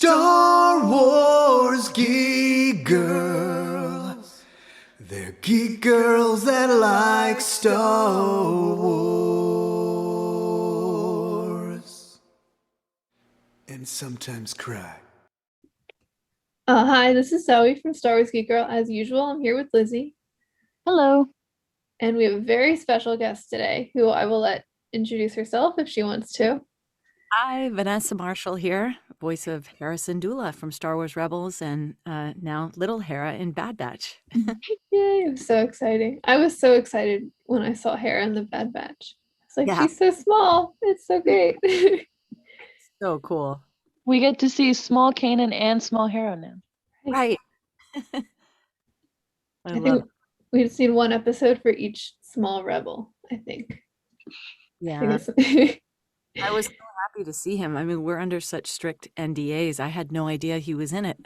Star Wars geek girls. They're geek girls that like Star Wars. And sometimes cry. Hi, this is Zoe from Star Wars Geek Girl. As usual, I'm here with Lizzie, Hello. and we have a very special guest today who I will let introduce herself if she wants to. Hi, Vanessa Marshall here, voice of Hera Syndulla from Star Wars Rebels and now little Hera in Bad Batch. Yay, it was so exciting. I was so excited when I saw Hera in the Bad Batch. I was like, Yeah. she's so small. It's so great. So cool. We get to see small Kanan and small Hera now. Right. I I love think it. we've seen one episode for each small rebel, I think. Yeah. I I was so happy to see him. I mean, we're under such strict NDAs. I had no idea he was in it.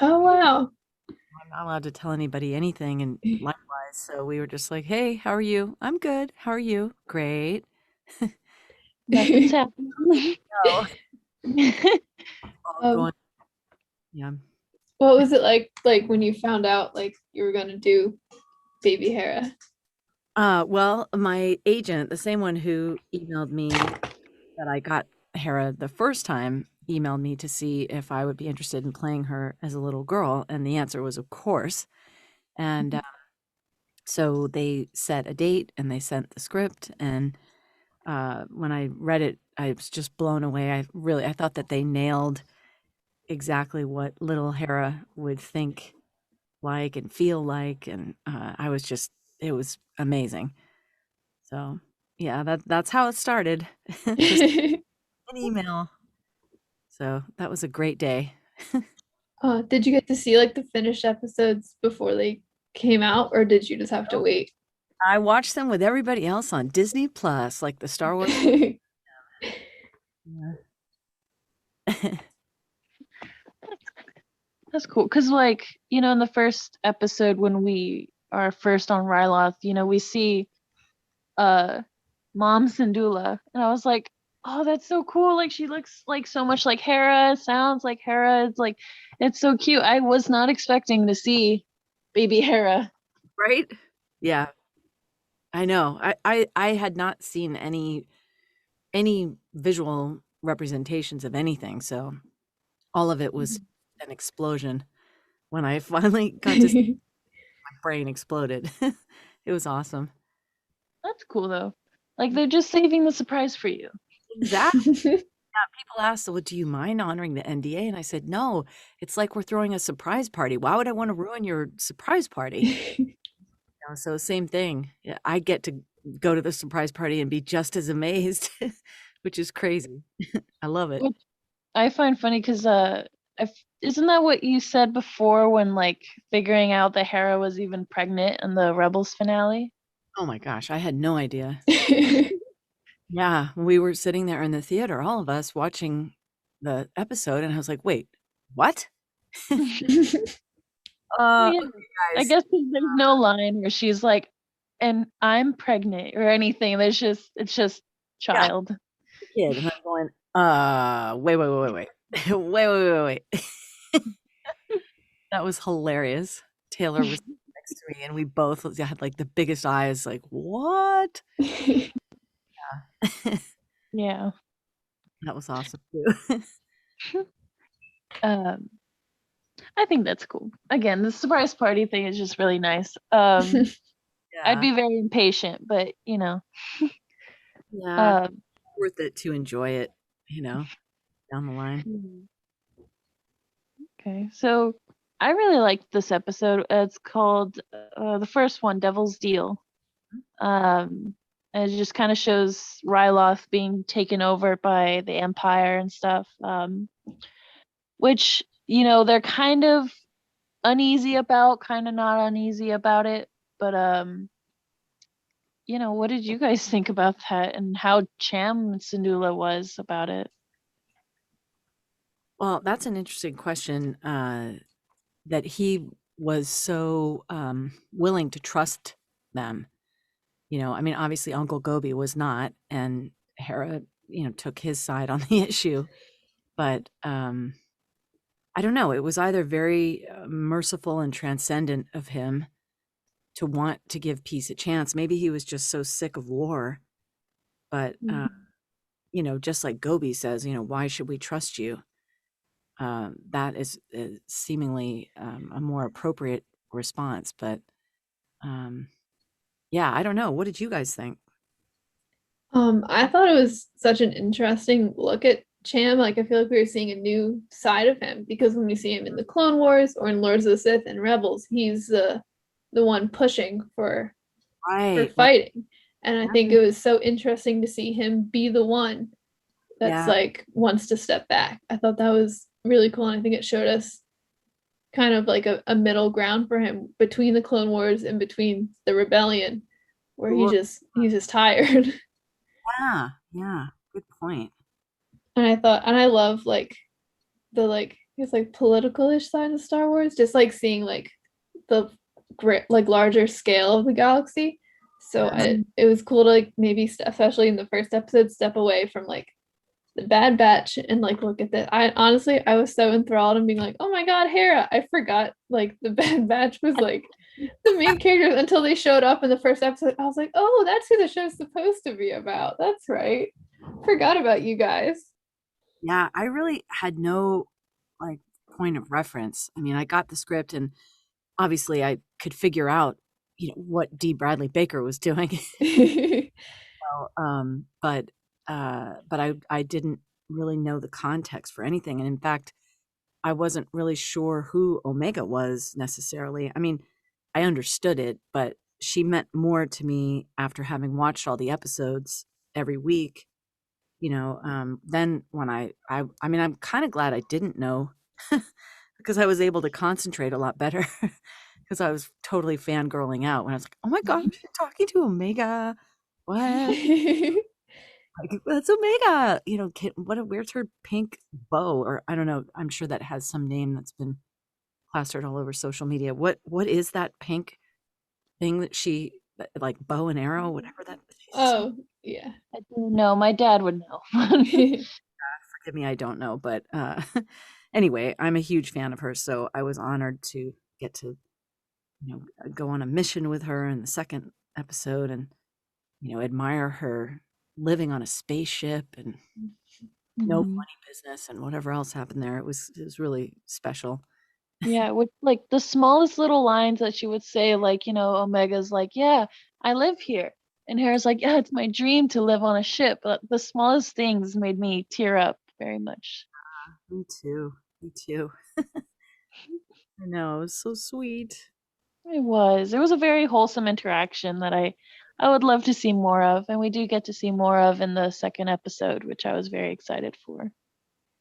Oh, wow. I'm not allowed to tell anybody anything, and likewise. So we were just like, hey, how are you? I'm good. How are you? Great. Nothing's happening. Oh, all going. Yeah. What was it like when you found out like you were gonna do baby Hera? Well, my agent, the same one who emailed me that I got Hera the first time, emailed me to see if I would be interested in playing her as a little girl, and the answer was of course. And so they set a date and they sent the script, and when I read it, I was just blown away. I thought that they nailed exactly what little Hera would think like and feel like, and it was amazing. So yeah, that's how it started. Just an email. So that was a great day. Did you get to see like the finished episodes before they came out, or did you just have to wait? I watched them with everybody else on Disney Plus, like the Star Wars. Yeah. That's cool. Because, like, in the first episode when we are first on Ryloth, we see Mom Syndulla. And I was like, oh, that's so cool. Like, she looks like so much like Hera, sounds like Hera. It's so cute. I was not expecting to see baby Hera. Right? Yeah, I know. I had not seen any visual representations of anything, so all of it was an explosion. When I finally got to see, my brain exploded. It was awesome. That's cool, though. Like, they're just saving the surprise for you. Exactly. People asked, "Well, do you mind honoring the NDA?" And I said, "No, it's like we're throwing a surprise party. Why would I want to ruin your surprise party?" So same thing. Yeah, I get to go to the surprise party and be just as amazed, which is crazy. I love it. Which I find funny because isn't that what you said before when like figuring out that Hera was even pregnant in the Rebels finale? Oh my gosh, I had no idea. Yeah, we were sitting there in the theater, all of us watching the episode, and I was like, "Wait, what?" Yeah, Okay, I guys. guess there's no line where she's like, "And I'm pregnant" or anything. It's just Yeah, child. kid, and I'm going, wait, wait, wait, wait, wait, wait, wait, wait, wait. That was hilarious. Taylor was next to me, and we both had like the biggest eyes, like, what? Yeah. That was awesome too. Um, I think that's cool. Again, the surprise party thing is just really nice. I'd Yeah, be very impatient, but yeah, um, worth it to enjoy it, you know, down the line. okay. So I really liked this episode. It's called the first one, Devil's Deal. And it just kind of shows Ryloth being taken over by the Empire and stuff. Which they're kind of uneasy about, kind of not uneasy about it. But what did you guys think about that and how Cham Syndulla was about it? Well, that's an interesting question. That he was so willing to trust them. I mean, obviously Uncle Gobi was not, and Hera, took his side on the issue. But I don't know, it was either very merciful and transcendent of him to want to give peace a chance. Maybe he was just so sick of war, but you know, just like Gobi says, you know, why should we trust you? That is seemingly a more appropriate response. But um, yeah, I don't know. What did you guys think? I thought it was such an interesting look at Cham. Like I feel like we were seeing a new side of him because when we see him in the Clone Wars or in Lords of the Sith and Rebels, he's the one pushing for Right. fighting. And I think Right. it was so interesting to see him be the one that's Yeah. like wants to step back. I thought that was really cool. And I think it showed us kind of like a middle ground for him between the Clone Wars and between the rebellion, where Look, he's just tired. yeah. Yeah. Good point. And I love like the like it's like political-ish side of Star Wars, just like seeing like the great like larger scale of the galaxy. So Yes. it was cool to like maybe especially in the first episode step away from like the Bad Batch and like look at that. I honestly I was so enthralled and being like, oh my god, Hera! I forgot like the Bad Batch was like the main characters until they showed up in the first episode. I was like, oh, that's who the show's supposed to be about. That's right. Forgot about you guys. Yeah. I really had no like point of reference. I mean, I got the script and obviously I could figure out, you know, what D. Bradley Baker was doing. Well, but I didn't really know the context for anything, and in fact, I wasn't really sure who Omega was necessarily. I mean, I understood it, but she meant more to me after having watched all the episodes every week. You know, then when I mean, I'm kind of glad I didn't know because I was able to concentrate a lot better because I was totally fangirling out when I was like, "Oh my gosh, you're talking to Omega! What?" Like, that's Omega. You know, where's her pink bow? Or I don't know. I'm sure that has some name that's been plastered all over social media. What is that pink thing that she like bow and arrow, whatever that Oh, yeah. I do know. My dad would know. forgive me, I don't know. But anyway, I'm a huge fan of hers, so I was honored to get to, you know, go on a mission with her in the second episode and, you know, admire her living on a spaceship and no Mhm. funny business and whatever else happened there. It was really special. Yeah, with like the smallest little lines that she would say, like, Omega's like, yeah, I live here. And Hera's like, yeah, it's my dream to live on a ship. But the smallest things made me tear up very much. Me too. Me too. I know. It was so sweet. It was. It was a very wholesome interaction that I would love to see more of, and we do get to see more of in the second episode, which I was very excited for.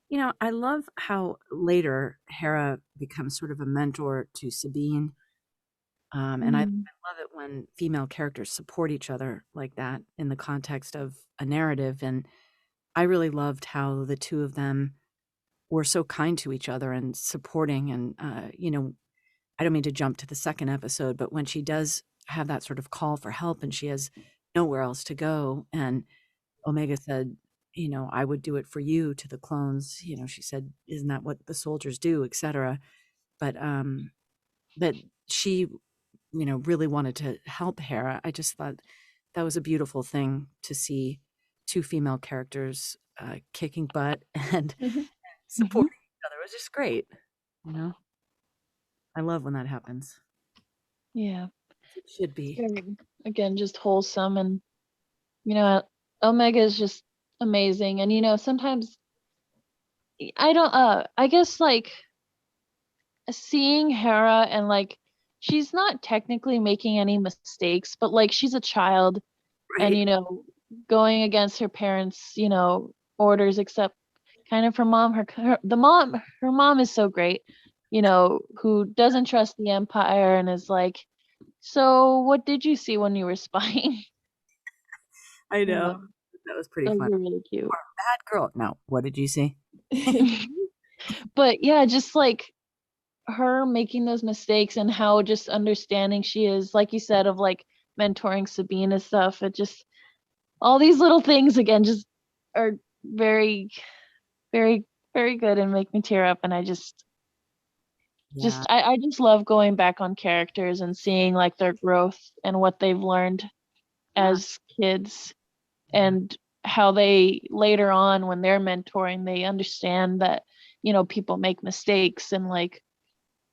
You know, I love how later Hera becomes sort of a mentor to Sabine. And I Mm. love it when female characters support each other like that in the context of a narrative. And I really loved how the two of them were so kind to each other and supporting. And, you know, I don't mean to jump to the second episode, but when she does have that sort of call for help and she has nowhere else to go, and Omega said, you know, I would do it for you to the clones. You know, she said, isn't that what the soldiers do, etc. But that she, you know, really wanted to help Hera. I just thought that was a beautiful thing to see two female characters kicking butt and Hmm. supporting each other. It was just great. You know, I love when that happens. Yeah. It should It's be. very, again, just wholesome, and you know, Omega is just amazing. And sometimes I don't I guess like seeing Hera, and like she's not technically making any mistakes, but like she's a child, and Right. going against her parents, orders, except kind of her mom. Her mom is so great, who doesn't trust the Empire and is like, so what did you see when you were spying? I you know. know That was pretty those fun. are really cute. Bad girl. No, what did you see? But yeah, just like her making those mistakes and how just understanding she is, like you said, of like mentoring Sabine and stuff. It just, all these little things again just are very, very, very good and make me tear up. And I just Yeah. I just love going back on characters and seeing like their growth and what they've learned as kids, and how they later on when they're mentoring they understand that people make mistakes, and like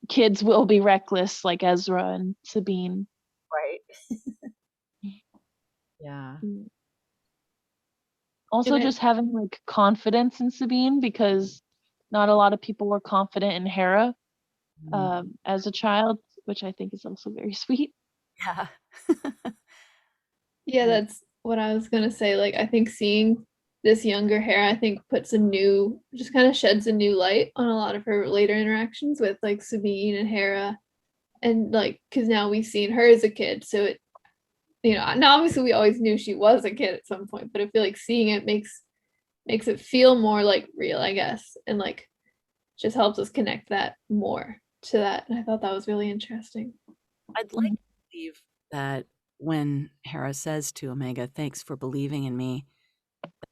kids will be reckless like Ezra and Sabine. Right. Yeah. Mm. Also just having like confidence in Sabine, because not a lot of people were confident in Hera as a child, which I think is also very sweet. Yeah. Yeah, Yeah. that's what I was gonna say. Like, I think seeing this younger Hera, I think puts a new, just kind of sheds a new light on a lot of her later interactions with like Sabine and Hera, and like, because now we've seen her as a kid, so it, now obviously we always knew she was a kid at some point, but I feel like seeing it makes it feel more like real, I guess, and like just helps us connect that more to that. And I thought that was really interesting. I'd like to believe that when Hera says to Omega, "Thanks for believing in me,"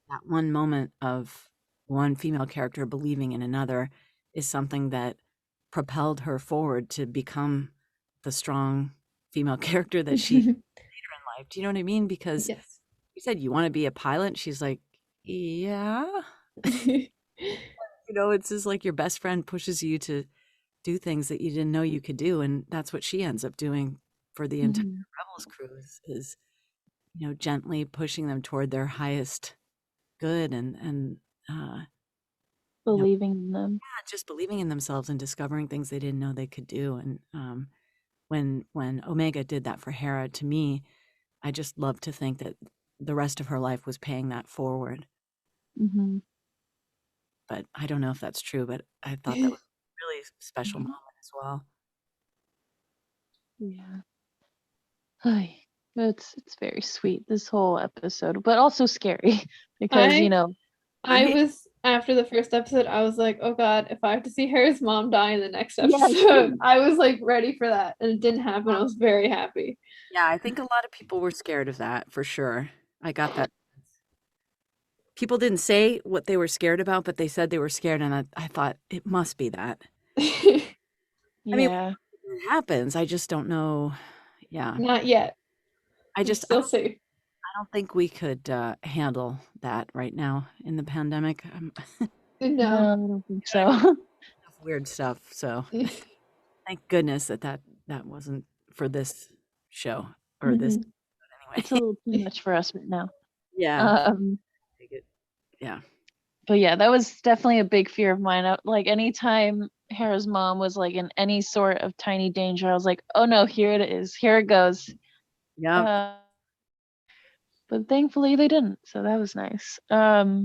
that one moment of one female character believing in another is something that propelled her forward to become the strong female character that she later in life. Do you know what I mean? Because Yes. you said you want to be a pilot. She's like, yeah. It's just like your best friend pushes you to do things that you didn't know you could do. And that's what she ends up doing for the entire Mhm. Rebels crew is gently pushing them toward their highest good and uh, you know, Believing in them. just believing in themselves and discovering things they didn't know they could do. And when Omega did that for Hera, to me, I just love to think that the rest of her life was paying that forward. Hmm. But I don't know if that's true, but I thought that was a really special moment as well. Yeah. Ay, it's very sweet, this whole episode, but also scary because I I was after the first episode, I was like, oh God, if I have to see Harry's mom die in the next yeah, episode, I was like ready for that. And it didn't happen. I was very happy. Yeah, I think a lot of people were scared of that for sure. I got that. People didn't say what they were scared about, but they said they were scared, and I thought it must be that. I mean, yeah. it happens. I just don't know. Yeah, Not yet. I We'll just I still see. don't think we could handle that right now in the pandemic. No. No, I don't think I mean, so. weird stuff. So thank goodness that wasn't for this show or this Mhm. It's a anyway. little too much for us right now. Yeah, Um, take it. Yeah. but yeah, that was definitely a big fear of mine. Like anytime Hera's mom was like in any sort of tiny danger, I was like, oh no, here it is. Here it goes. Yeah. Uh, but thankfully they didn't, so that was nice. But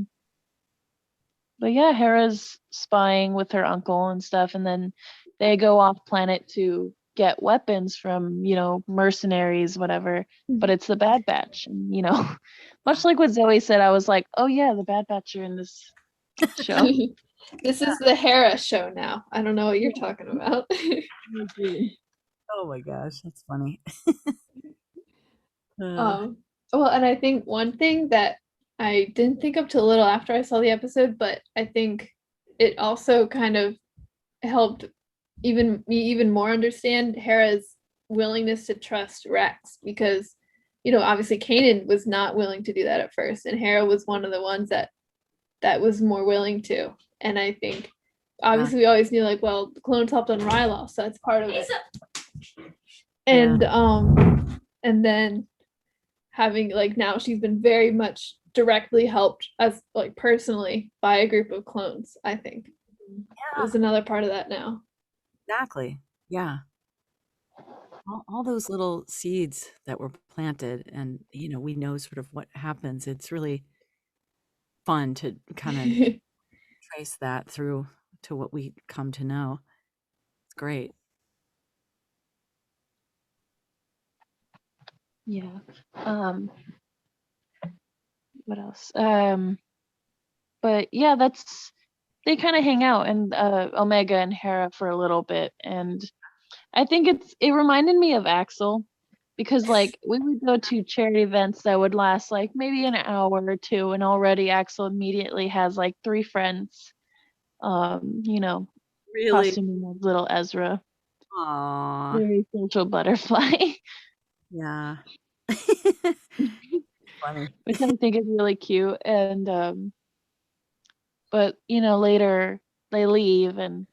yeah, Hera's spying with her uncle and stuff, and then they go off planet to get weapons from, mercenaries, whatever. But it's the Bad Batch, and much like what Zoe said, I was like, oh yeah, the Bad Batch are in this show. This is the Hera show now. I don't know what you're talking about. I agree. Oh my gosh, that's funny. Uh, Um, well, and I think one thing that I didn't think of till a little after I saw the episode, but I think it also kind of helped even more understand Hera's willingness to trust Rex, because obviously Kanan was not willing to do that at first, and Hera was one of the ones that was more willing to. And I think yeah, obviously we always knew like, well, the clones helped on Ryloth, so that's part of it. yeah, And then having like, now she's been very much directly helped as like personally by a group of clones, I think. yeah, There's another part of that now. exactly. Yeah. All those little seeds that were planted, and we know sort of what happens. It's really fun to kind of trace that through to what we come to know. It's great. Yeah. Um, what else? But yeah, they kind of hang out and Omega and Hera for a little bit, and I think it reminded me of Axel, because like we would go to charity events that would last like maybe an hour or two, and already Axel immediately has like three friends. You know, Really? costuming as little Ezra. Aw. Very social butterfly, Yeah. Funny. which I think is really cute. And but later they leave, and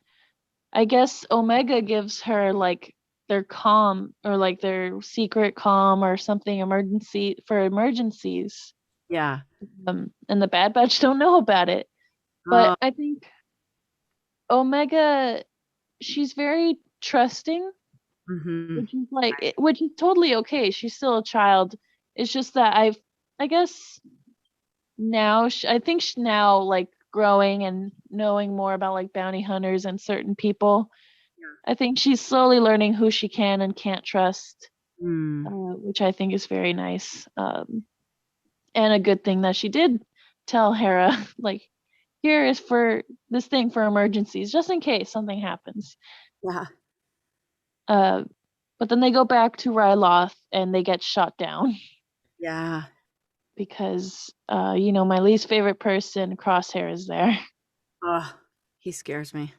I guess Omega gives her like their comm or like their secret comm or something for emergencies. Yeah. And the Bad Batch don't know about it. But Oh, I think Omega, she's very trusting, mhm. which is totally okay. She's still a child. It's just that I guess now, I think now, like growing and knowing more about like bounty hunters and certain people, I think she's slowly learning who she can and can't trust, Mm. which I think is very nice. And a good thing that she did tell Hera, like, here is for this thing for emergencies, just in case something happens. Yeah. Uh, but then they go back to Ryloth and they get shot down Yeah. because, my least favorite person, Crosshair, is there. Oh, he scares me.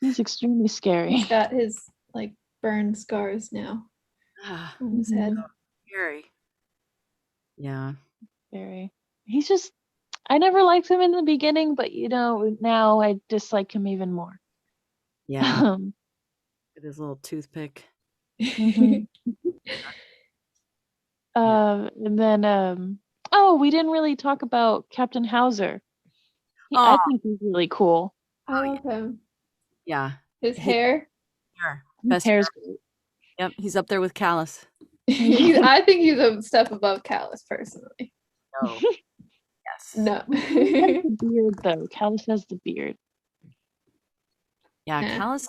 He's extremely scary. He's got his like burn scars now Ah, on his Mhm. head. scary. Yeah. Very. He's just, I never liked him in the beginning, but now I dislike him even more. Yeah. Um, With his little toothpick. mhm. And then, oh, we didn't really talk about Captain Hauser. I Oh, think he's really cool. I love him. yeah. His He- hair. Hair. His Best hair's hair. great. Yep. He's up there with Callus. I think he's a step above Callus personally. No. Yes. No. He has the beard, though. Callus has the beard. Yeah. Yeah. Callus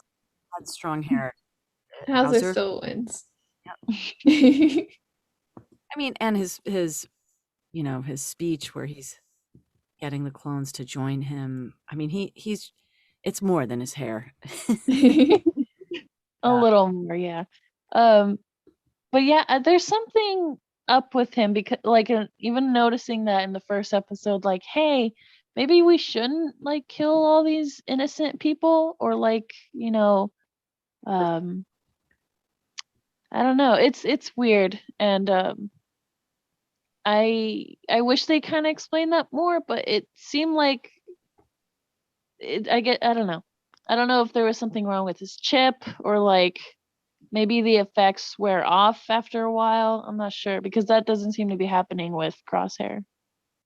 had strong hair. Hauser Hauser. still wins. I mean, and his his speech where he's getting the clones to join him. I mean, he's it's more than his hair. A Yeah. little more, yeah. Um, but yeah, there's something up with him because, like, even noticing that in the first episode, like, hey, maybe we shouldn't like kill all these innocent people, or like, um, I don't know. It's weird, and I wish they kind of explained that more, but it seemed like I don't know. I don't know if there was something wrong with his chip, or like maybe the effects wear off after a while. I'm not sure because that doesn't seem to be happening with Crosshair.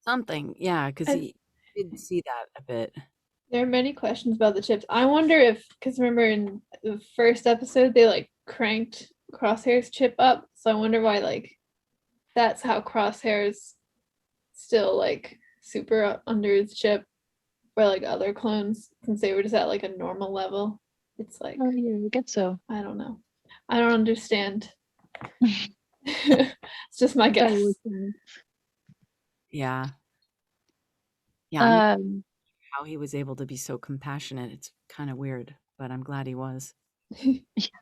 Something. Yeah, because I- he did see that a bit. There are many questions about the chips. I wonder if, because remember in the first episode, they like cranked Crosshair's chip up. So I wonder why, like, that's how Crosshair's still like super under his chip, where like other clones, since they were just at like a normal level, it's like, Oh yeah, I guess so. I don't know. I don't understand. It's just my guess. Yeah. Yeah. I'm not Um, sure how he was able to be so compassionate. It's kind of weird, but I'm glad he was.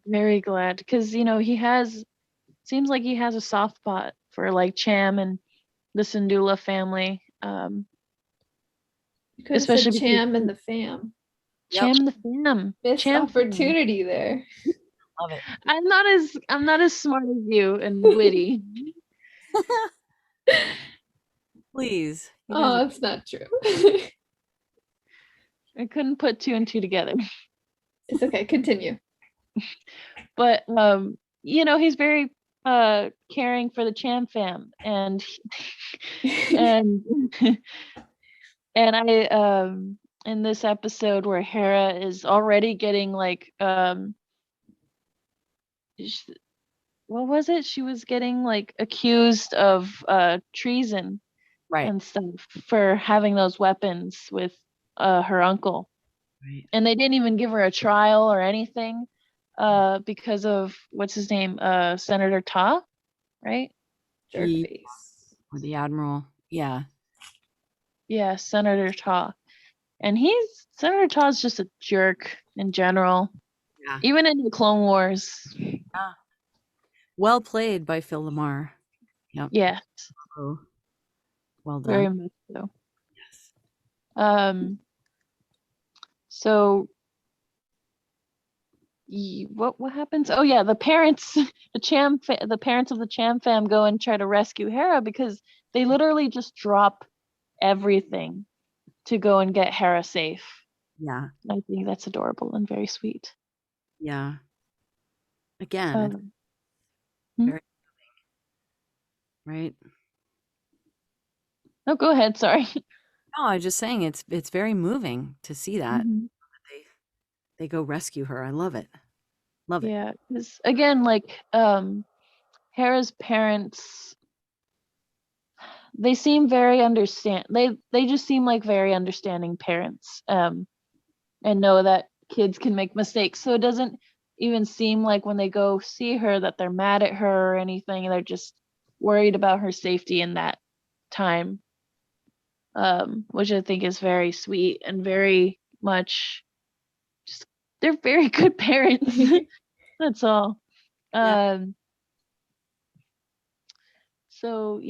very glad because seems like he has a soft spot for like Cham and the Syndulla family. You could have said Especially because Cham and the fam. Yep. Cham the fam. Missed Cham fam. opportunity there. Love it. I'm not as smart as you and witty. Please. You guys Oh, are that's not true. I couldn't put two and two together. It's okay. Continue. But he's very caring for the Cham fam, and and and I in this episode where Hera is already getting like what was it? She was getting like accused of treason right. and stuff for having those weapons with her uncle. Right. And they didn't even give her a trial or anything because of what's his name, Senator Ta, right? Jerk He face. or the Admiral. Yeah. Yeah, Senator Ta. And Senator Ta's just a jerk in general, Yeah. even in the Clone Wars. Yeah. Well played by Phil Lamar. Yep. Yeah, Oh, well done. very much so. Yes. So what happens? Oh yeah, the parents, the parents of the Cham fam go and try to rescue Hera because they literally just drop everything to go and get Hera safe. Yeah. I think that's adorable and very sweet. Yeah. Again, it's Hmm? very right. No, go ahead. Sorry. No, I was just saying it's very moving to see that Mhm. they go rescue her. I love it. Love it. Yeah, 'cause again, like Hera's parents, they seem very understand. They just seem like very understanding parents. And know that kids can make mistakes. So it doesn't even seem like when they go see her that they're mad at her or anything. They're just worried about her safety in that time, which I think is very sweet and very much just they're very good parents. That's all. Yeah. Um, so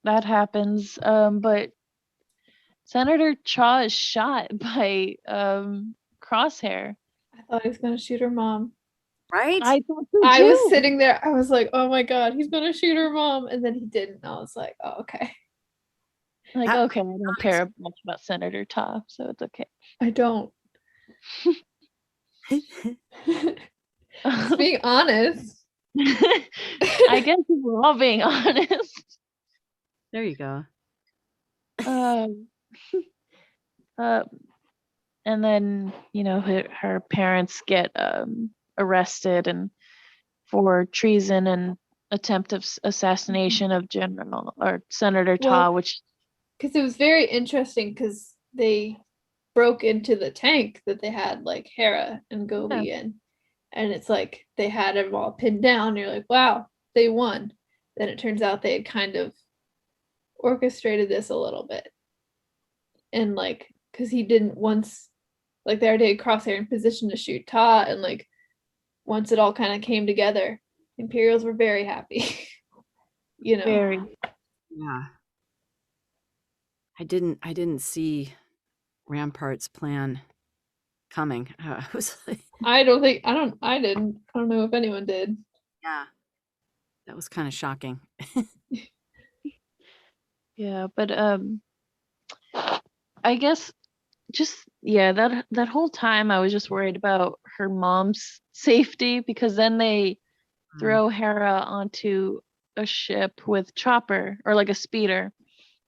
that happens. But Senator Cha is shot by Crosshair. I thought he was gonna shoot her mom. Right? I thought so I was too. sitting there, I was like, oh my god, he's gonna shoot her mom. And then he didn't. I was like, oh, okay. Like, That okay, I don't care much about Senator Ta, so it's okay. I don't. Just being honest. I guess if we're all being honest. there you go. Um, uh, and then her parents get arrested and for treason and attempt of assassination of General or Senator Ta, Well, which because it was very interesting because they broke into the tank that they had like Hera and yeah, Gobi in. And it's like they had them all pinned down. You're like, wow, they won. Then it turns out they had kind of orchestrated this a little bit. And like, because he didn't once, like, they already had Crosshair in position to shoot Ta. And like, once it all kind of came together, Imperials were very happy, you know? very. Yeah. I didn't see Rampart's plan coming. I was like, I don't know if anyone did. yeah, that was kind of shocking. Yeah, but I guess just that whole time I was just worried about her mom's safety because then they Mm, throw Hera onto a ship with Chopper or like a speeder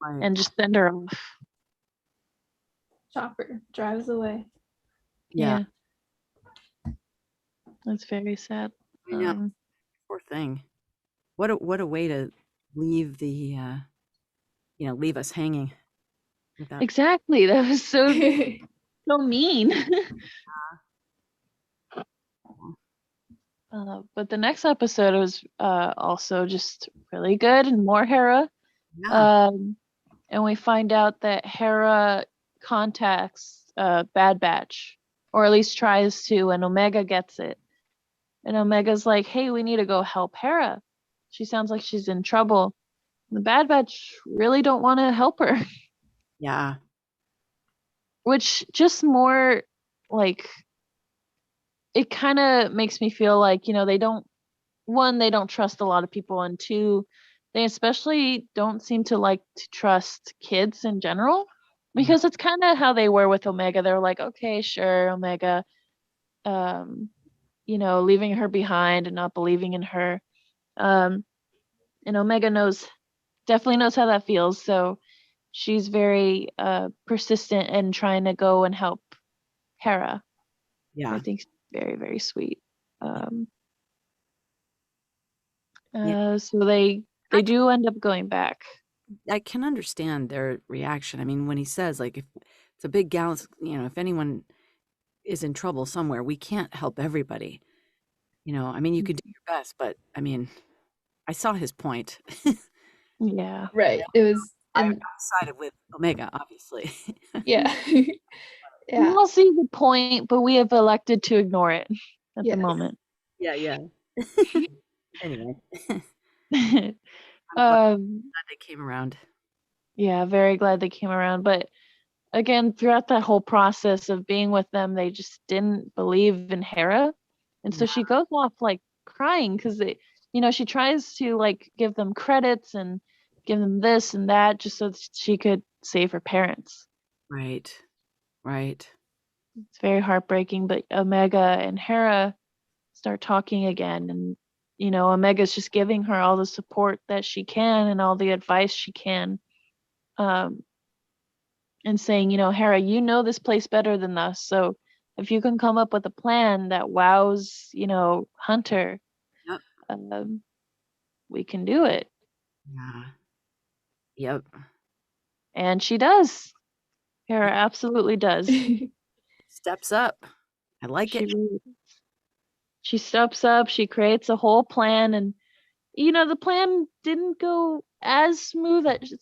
right. and just send her off. Chopper drives away. Yeah, Yeah, that's very sad. I know. Poor thing. What a way to leave the leave us hanging without. Exactly. That was so mean. But the next episode was also just really good and more Hera. Yeah. Um, and we find out that Hera contacts Bad Batch, or at least tries to, and Omega gets it. And Omega's like, "Hey, we need to go help Hera. She sounds like she's in trouble." And the Bad Batch really don't want to help her, Yeah. which just more like it kind of makes me feel like they don't trust a lot of people, and two, they especially don't seem to like to trust kids in general Yeah. because it's kind of how they were with Omega. They were like, okay, sure, Omega, um, leaving her behind and not believing in her. Um, and Omega definitely knows how that feels. So she's very persistent in trying to go and help Hera. I Yeah. think is very, very sweet. Um, Yeah. so they do end up going back. I can understand their reaction. I mean, when he says like if it's a big galaxy, if anyone is in trouble somewhere, we can't help everybody. I mean, you could do your best, but I mean, I saw his point. Yeah. Right. It was, I and sided with Omega, obviously. yeah. We Yeah. all see the point, but we have elected to ignore it at the Yes. moment. Yeah, yeah. Anyway, I'm glad um, they came around. yeah, very glad they came around. But again, throughout that whole process of being with them, they just didn't believe in Hera. And so Yeah. she goes off like crying because she tries to like give them credits and give them this and that just so that she could save her parents. Right. Right. It's very heartbreaking, but Omega and Hera start talking again, and Omega's just giving her all the support that she can and all the advice she can, um, and saying, Hera, you know this place better than us, so if you can come up with a plan that wows, Hunter, Yep. um, we can do it. Yeah. Yep. And she does. Hera absolutely does. Steps up. I like She it. really, she steps up, she creates a whole plan, and the plan didn't go as smooth as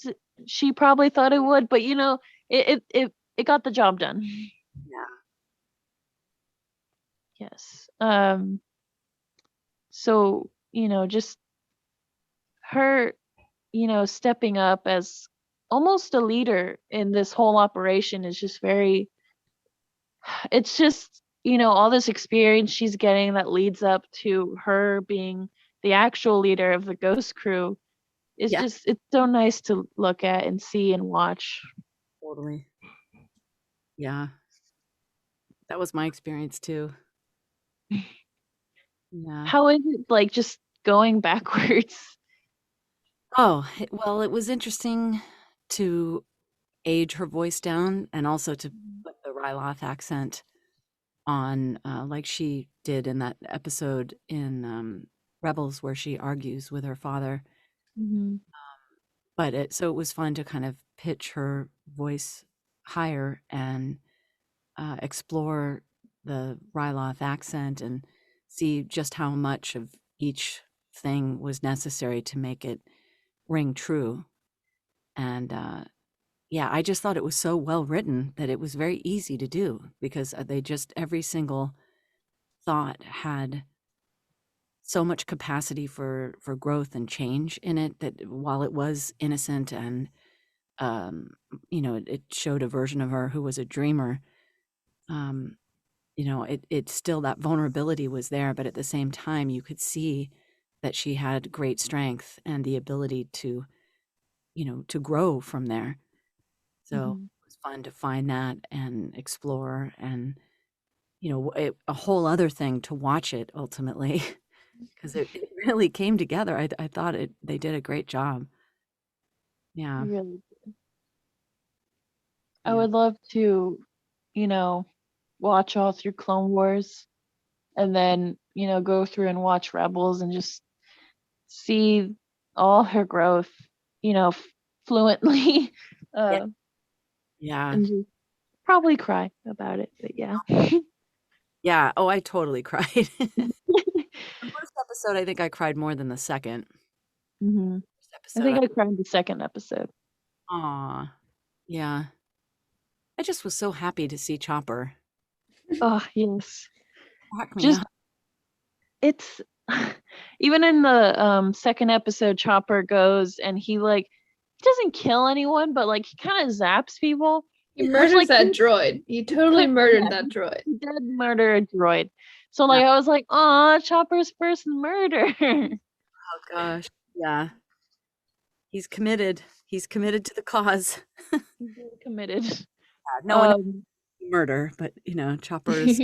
she probably thought it would, but it got the job done. Yeah. Yes. So, just her, stepping up as almost a leader in this whole operation is just it's just, all this experience she's getting that leads up to her being the actual leader of the Ghost Crew. Yeah. It's so nice to look at and see and watch. Totally. Yeah. That was my experience too. Yeah. How is it like just going backwards? Oh, well, it was interesting to age her voice down and also to put the Ryloth accent on, like she did in that episode in Rebels where she argues with her father. Mm-hmm. But so it was fun to kind of pitch her voice higher and explore the Ryloth accent and see just how much of each thing was necessary to make it ring true. And yeah, I just thought it was so well written that it was very easy to do because they just every single thought had so much capacity for growth and change in it that while it was innocent and it showed a version of her who was a dreamer. um it still, that vulnerability was there, but at the same time you could see that she had great strength and the ability to to grow from there. So Mm-hmm. it was fun to find that and explore, and a whole other thing to watch it ultimately because it really came together. I thought they did a great job. Yeah. Really, I Yeah. would love to, you know, watch all through Clone Wars and then, go through and watch Rebels and just see all her growth, fluently, Yeah. uh, Yeah. and just probably cry about it. But yeah. Yeah. Oh, I totally cried. The first episode, I think I cried more than the second. Hmm. First I episode, think I cried the second episode. aw, yeah. I just was so happy to see Chopper. Oh, yes. Crack me Just up. it's even in the second episode, Chopper goes and he doesn't kill anyone, but like he kind of zaps people, He which murders like that droid. He totally murdered yeah, that droid. he did murder a droid. So Yeah. like I was like, "Aw, Chopper's first murder." Oh gosh. Yeah. He's committed. He's committed to the cause. He's very committed. No one Um, murder, but Chopper is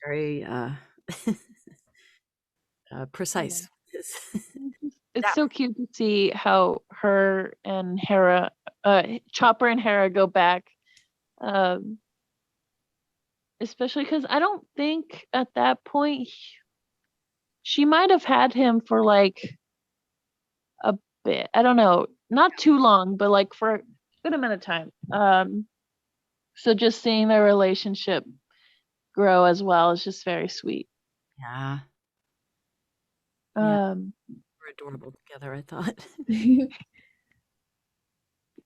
very yeah. precise. It's Yeah. so cute to see how her and Hera, Chopper and Hera go back. Um, Especially because I don't think at that point she might have had him for like a bit. I don't know, not too long, but like for a good amount of time. So just seeing their relationship grow as well is just very sweet. Yeah. Yeah. Um, We're adorable together, I thought.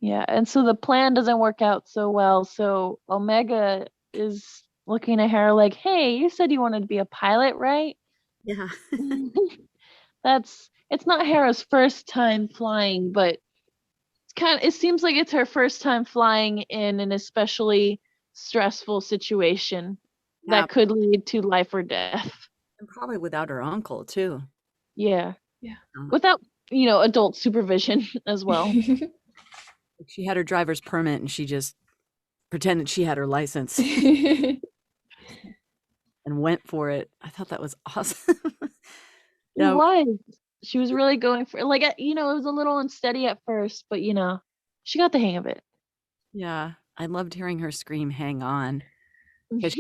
yeah, and so the plan doesn't work out so well. So Omega is looking at her like, "Hey, you said you wanted to be a pilot, right?" Yeah. It's not Hera's first time flying, but it seems like it's her first time flying in an especially stressful situation Yeah. that could lead to life or death. probably without her uncle too. Yeah. Yeah. Without, adult supervision as well. She had her driver's permit and she just pretended she had her license and went for it. I thought that was awesome. It was. She was really going for like it was a little unsteady at first, but she got the hang of it. Yeah, I loved hearing her scream "Hang on." 'Cause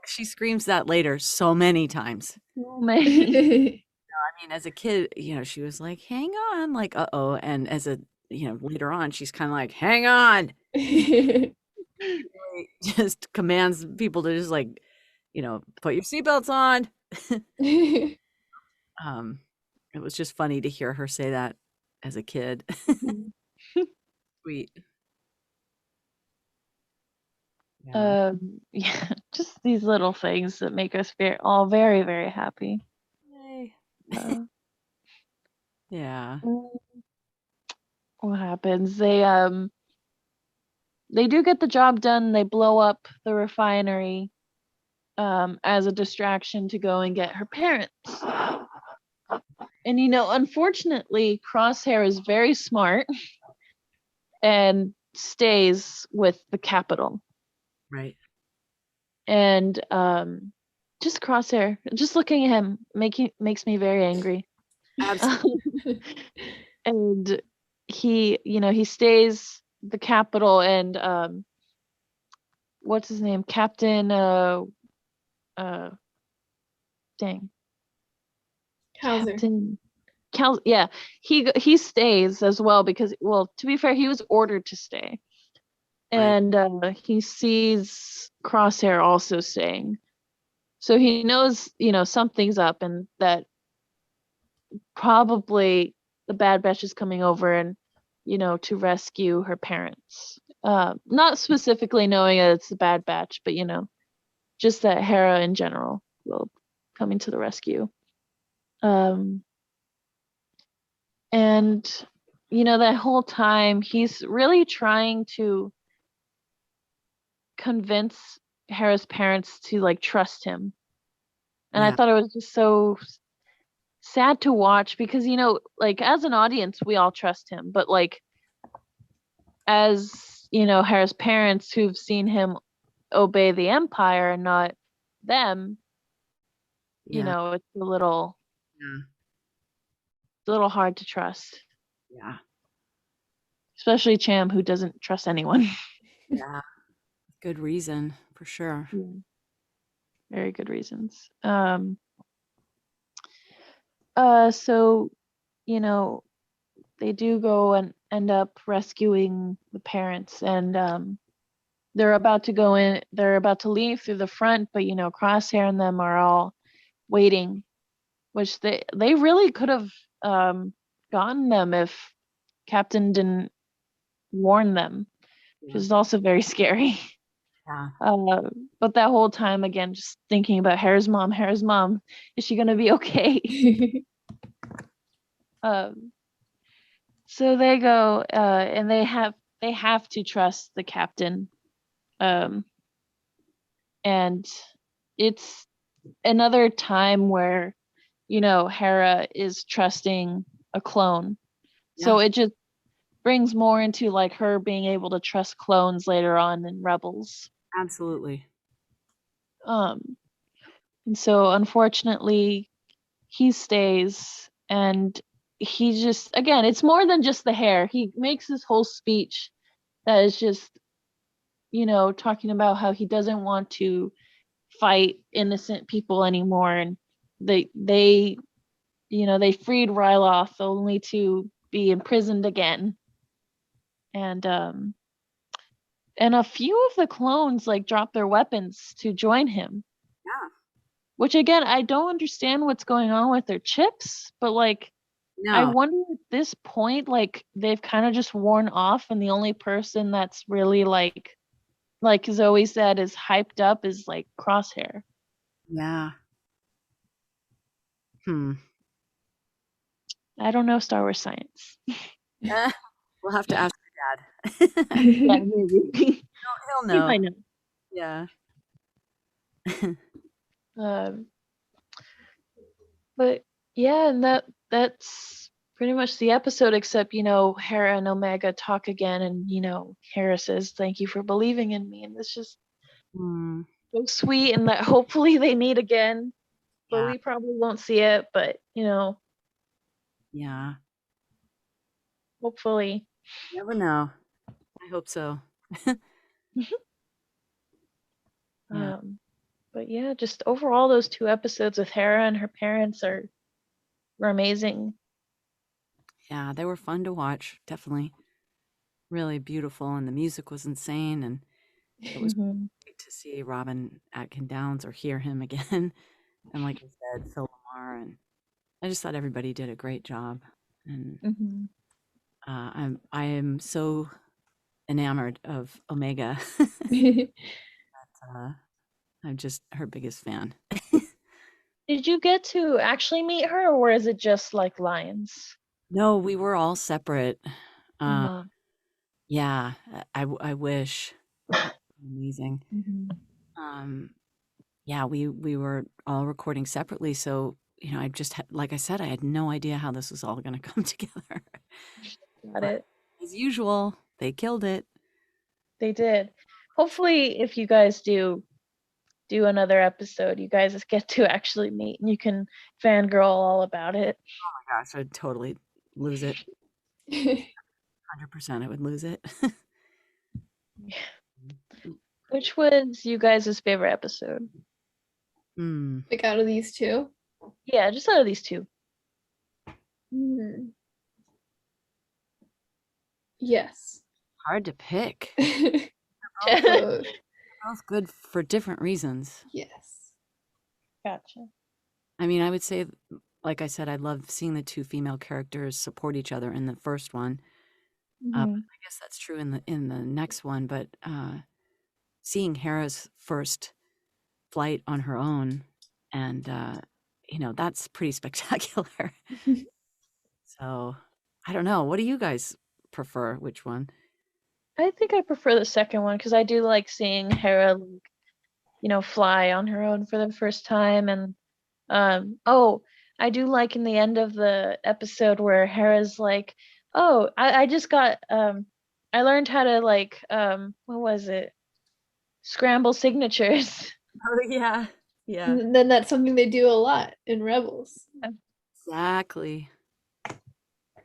she screams that later so many times. So many. I mean, as a kid, she was like, "Hang on," like, "Uh-oh," and as later on, she's kind of like, "Hang on." Really just commands people to just like, put your seatbelts on. Um, it was just funny to hear her say that as a kid. Sweet. Yeah. Yeah, just these little things that make us all very, very happy. Yay. Uh, Yeah. what happens? They do get the job done. They blow up the refinery as a distraction to go and get her parents. And unfortunately, Crosshair is very smart and stays with the capital. Right. And just Crosshair, just looking at him makes me very angry. Absolutely. And he stays the capital, and what's his name? Captain dang. Hauser. Captain yeah, he stays as well because, well, to be fair, he was ordered to stay. Right. And he sees Crosshair also staying. So he knows, something's up and that probably the Bad Batch is coming over and, to rescue her parents. Not specifically knowing that it's the Bad Batch, but, just that Hera in general will coming to the rescue. And, that whole time he's really trying to convince Hera's parents to like trust him. And I Yeah. thought it was just so sad to watch because, like as an audience, we all trust him, but like as, Hera's parents who've seen him obey the Empire and not them, Yeah. it's a little hard to trust, Yeah. especially Cham, who doesn't trust anyone. Yeah. Good reason for sure. Yeah. Very good reasons. So, they do go and end up rescuing the parents, and they're about to leave through the front, but Crosshair and them are all waiting, which they really could have gotten them if Captain didn't warn them, which is also very scary. Yeah. But that whole time, again, just thinking about Hera's mom, is she gonna be okay? um, so they go, and they have to trust the captain, and it's another time where Hera is trusting a clone. So Yeah. it just brings more into like her being able to trust clones later on in Rebels. Absolutely. And so unfortunately he stays, and he just, again, it's more than just the hair. He makes this whole speech that is just talking about how he doesn't want to fight innocent people anymore, and they freed Ryloth only to be imprisoned again. And a few of the clones like drop their weapons to join him. Yeah. Which again, I don't understand what's going on with their chips, but like I No. wonder at this point, like they've kind of just worn off, and the only person that's really like Zoe said is hyped up is like Crosshair. Yeah. I don't know Star Wars science. We'll have to ask your dad. Yeah, maybe. He'll He know. might know. Yeah. Um, But yeah, and that's pretty much the episode, except, Hera and Omega talk again, and, Hera says, "Thank you for believing in me." And it's just Mm, so sweet, and that hopefully they meet again. But yeah. we probably won't see it, but, Yeah. hopefully. Never know. I hope so. Yeah. But yeah, just overall, those 2 episodes with Hera and her parents were amazing. Yeah. They were fun to watch. Definitely. Really beautiful. And the music was insane. And it was Hmm. great to see Robin Atkin Downs or hear him again. And like I said, Phil Lamar. And I just thought everybody did a great job. And Hmm. I am so enamored of Omega. uh, I'm just her biggest fan. Did you get to actually meet her, or is it just like Lions? No, we were all separate. Uh, Uh, yeah, I wish. Amazing. mhm. Um, yeah, we were all recording separately, so I just like I said, I had no idea how this was all going to come together. Got But it. as usual, they killed it. They did. Hopefully, if you guys do another episode, you guys get to actually meet and you can fangirl all about it. Oh my gosh, I'd totally lose it. 100%, I would lose it. Which was you guys' favorite episode? Hmm. Like out of these two? Yeah, just out of these two. Hmm. Yes. Hard to pick. Both. Both good for different reasons. Yes. Gotcha. I mean, I would say, like I said, I love seeing the two female characters support each other in the first one. Hmm. I guess that's true in the next one, but seeing Hera's first flight on her own, and that's pretty spectacular. So I don't know. What do you guys prefer? Which one? I think I prefer the second one because I do like seeing Hera, fly on her own for the first time. And oh, I do like in the end of the episode where Hera's like, "Oh, I just got I learned how to, like, what was it? Scramble signatures." Oh yeah, yeah, And then that's something they do a lot in Rebels. exactly.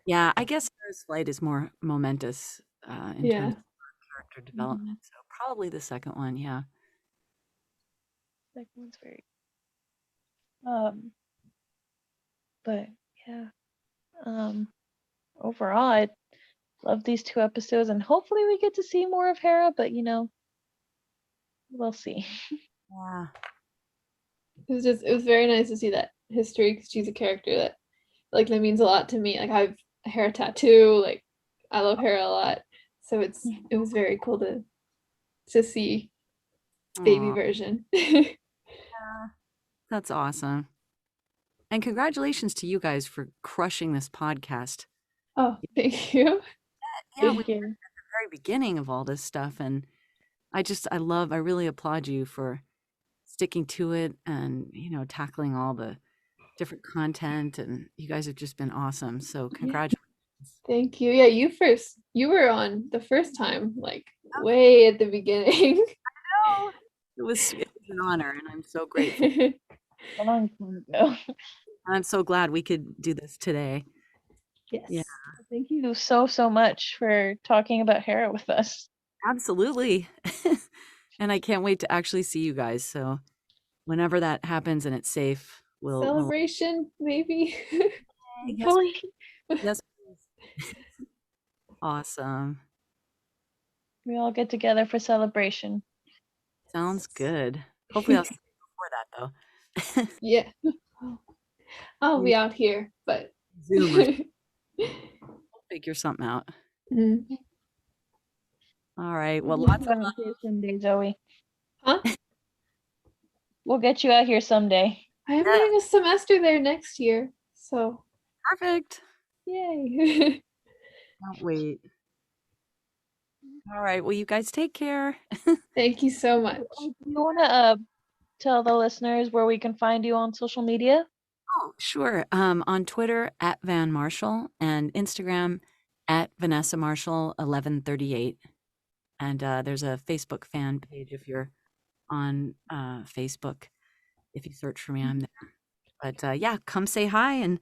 Yeah, I guess Hera's flight is more momentous in Yeah. terms of character development. Mhm. So probably the second one. Yeah. Second one's very um but yeah. Um Overall, I love these 2 episodes, and hopefully we get to see more of Hera, but we'll see. Yeah. It was very nice to see that history because she's a character that means a lot to me. Like I have a Hera tattoo, like I love Hera a lot. So it was very cool to see baby Aw, version. that's awesome. And congratulations to you guys for crushing this podcast. Oh, thank you. Yeah, we Thank you. very beginning of all this stuff, and I really applaud you for sticking to it and tackling all the different content, and you guys have just been awesome, so Yeah, congratulations. thank you. Yeah, you were on the first time, like way at the beginning. Oh, it was an honor, and I'm so grateful. A long time ago. I'm so glad we could do this today. Yes. Yeah, Thank you so much for talking about Hera with us. absolutely. And I can't wait to actually see you guys, so whenever that happens and it's safe, we'll Celebration, maybe. yes, Hopefully. yes, please. Awesome. We all get together for celebration. Sounds good. Hopefully I'll see you before that though. Yeah. I'll be out here, but Zoom or figure something out. Mm. All right. Well, We'll get lots you of out here someday, Zoe. Huh? We'll get you out here someday. I am yeah, getting a semester there next year, so perfect. yay. Can't wait. All right. Well, you guys take care. Thank you so much. Do you want to tell the listeners where we can find you on social media? Oh, sure. On Twitter at Van Marshall and Instagram at Vanessa Marshall 1138. And there's a Facebook fan page if you're on Facebook. If you search for me, I'm there. But yeah, come say hi. And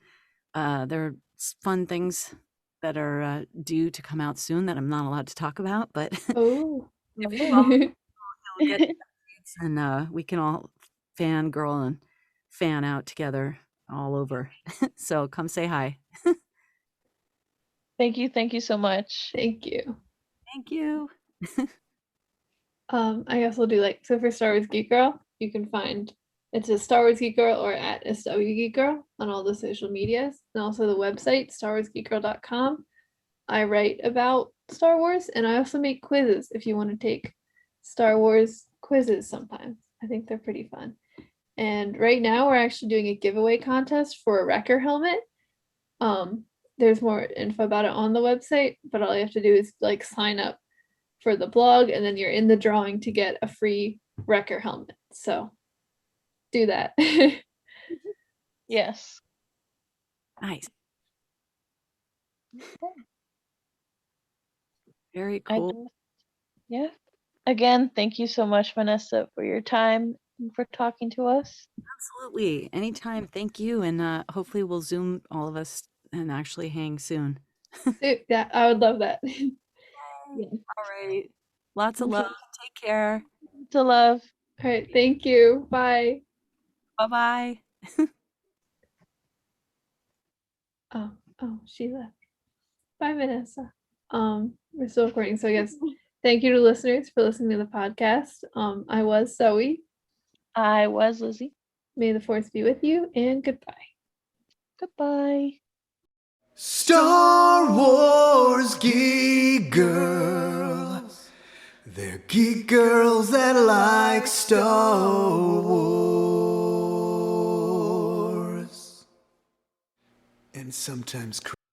there are fun things that are due to come out soon that I'm not allowed to talk about. But Oh. if you follow, you'll get updates and we can all fangirl and fan out together all over. So come say hi. Thank you so much. Thank you. Thank you. I guess we'll do like, so for Star Wars Geek Girl, you can find it's a Star Wars Geek Girl or at SW Geek Girl on all the social medias, and also the website starwarsgeekgirl.com. I write about Star Wars, and I also make quizzes if you want to take Star Wars quizzes sometimes. I think they're pretty fun. And right now we're actually doing a giveaway contest for a Wrecker helmet. There's more info about it on the website, but all you have to do is like sign up for the blog, and then you're in the drawing to get a free Wrecker helmet. So do that. Yes. Nice. Very I cool. just, yeah. Again, thank you so much, Vanessa, for your time and for talking to us. Absolutely. Anytime. Thank you. And hopefully we'll Zoom all of us and actually hang soon. Yeah, I would love that. All right. Lots of love. Take care. To love. All right, thank you. Bye. Bye-bye. Oh, she left. Bye, Vanessa. We're still recording, so I guess thank you to listeners for listening to the podcast. I was Zoe. I was Lizzy. May the force be with you, and goodbye. Goodbye. Star Wars geek girls. They're geek girls that like Star Wars. And sometimes